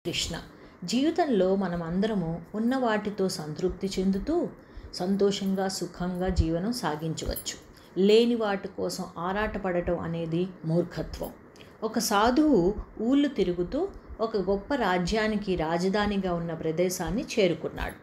కృష్ణ. జీవితంలో మనం అందరము ఉన్న వాటితో సంతృప్తి చెందుతూ సంతోషంగా సుఖంగా జీవనం సాగించవచ్చు. లేని వాటి కోసం ఆరాటపడటం అనేది మూర్ఖత్వం. ఒక సాధువు ఊళ్ళు తిరుగుతూ ఒక గొప్ప రాజ్యానికి రాజధానిగా ఉన్న ప్రదేశాన్ని చేరుకున్నాడు.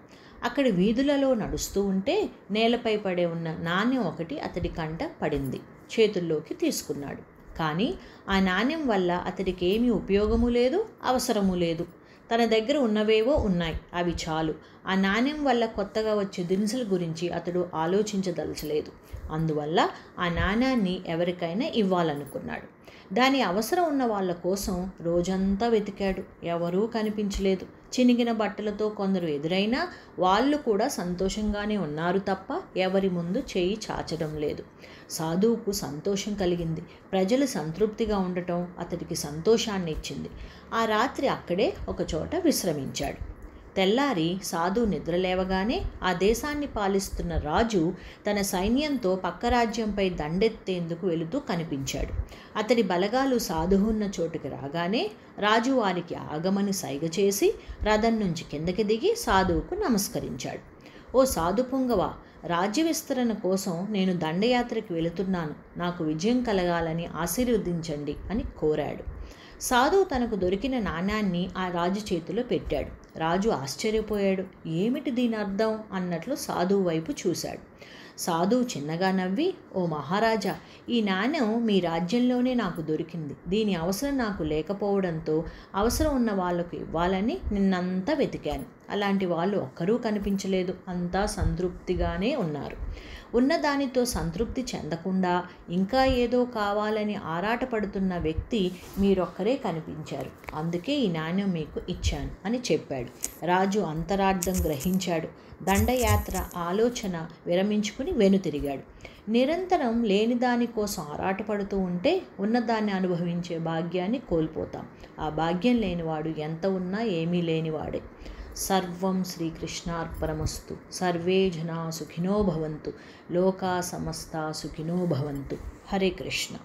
అక్కడి వీధులలో నడుస్తూ ఉంటే నేలపై పడే ఉన్న నాణ్యం ఒకటి అతడి కంట పడింది. చేతుల్లోకి తీసుకున్నాడు. కానీ ఆ నాణ్యం వల్ల అతడికి ఏమీ ఉపయోగము లేదు, అవసరము లేదు. తన దగ్గర ఉన్నవేవో ఉన్నాయి, అవి చాలు. ఆ నాణ్యం వల్ల కొత్తగా వచ్చే దినుసుల గురించి అతడు ఆలోచించదలచలేదు. అందువల్ల ఆ నాణ్యాన్ని ఎవరికైనా ఇవ్వాలనుకున్నాడు. దాని అవసరం ఉన్న వాళ్ళ కోసం రోజంతా వెతికాడు. ఎవరూ కనిపించలేదు. చినిగిన బట్టలతో కొందరు ఎదురైనా వాళ్ళు కూడా సంతోషంగానే ఉన్నారు తప్ప ఎవరి ముందు చేయి చాచడం లేదు. సాధువుకు సంతోషం కలిగింది. ప్రజలు సంతృప్తిగా ఉండటం అతడికి సంతోషాన్ని ఇచ్చింది. ఆ రాత్రి అక్కడే ఒక చోట విశ్రమించాడు. తెల్లారి సాధువు నిద్రలేవగానే ఆ దేశాన్ని పాలిస్తున్న రాజు తన సైన్యంతో పక్క రాజ్యంపై దండెత్తేందుకు వెళుతూ కనిపించాడు. అతడి బలగాలు సాధువు ఉన్న చోటుకి రాగానే రాజు వారికి ఆగమని సైగ చేసి రథం నుంచి కిందకి దిగి సాధువుకు నమస్కరించాడు. ఓ సాధు పుంగవ, రాజ్య విస్తరణ కోసం నేను దండయాత్రకి వెళుతున్నాను. నాకు విజయం కలగాలని ఆశీర్వదించండి అని కోరాడు. సాధువు తనకు దొరికిన నాణ్యాన్ని ఆ రాజు చేతిలో పెట్టాడు. రాజు ఆశ్చర్యపోయాడు. ఏమిటి దీని అర్థం అన్నట్లు సాధువు వైపు చూశాడు. సాధువు చిన్నగా నవ్వి, ఓ మహారాజా, ఈ నాణ్యం మీ రాజ్యంలోనే నాకు దొరికింది. దీని అవసరం నాకు లేకపోవడంతో అవసరం ఉన్న వాళ్లకు ఇవ్వాలని నిన్నంతా వెతికాను. అలాంటి వాళ్ళు ఒక్కరూ కనిపించలేదు. అంతా సంతృప్తిగానే ఉన్నారు. ఉన్నదానితో సంతృప్తి చెందకుండా ఇంకా ఏదో కావాలని ఆరాటపడుతున్న వ్యక్తి మీరొక్కరే కనిపించారు. అందుకే ఈ నాణ్యం మీకు ఇచ్చాను అని చెప్పాడు. రాజు అంతరార్థం గ్రహించాడు. దండయాత్ర ఆలోచన విరమించుకుని వెనుతిరిగాడు. నిరంతరం లేని దానికోసం ఆరాటపడుతూ ఉంటే ఉన్నదాన్ని అనుభవించే భాగ్యాన్ని కోల్పోతాం. ఆ భాగ్యం లేనివాడు ఎంత ఉన్నా ఏమీ లేనివాడే. సర్వం శ్రీకృష్ణార్పణమస్తు. సర్వే జనా సుఖినో భవంతు. లోకా సమస్తా సుఖినో భవంతు. హరే కృష్ణ.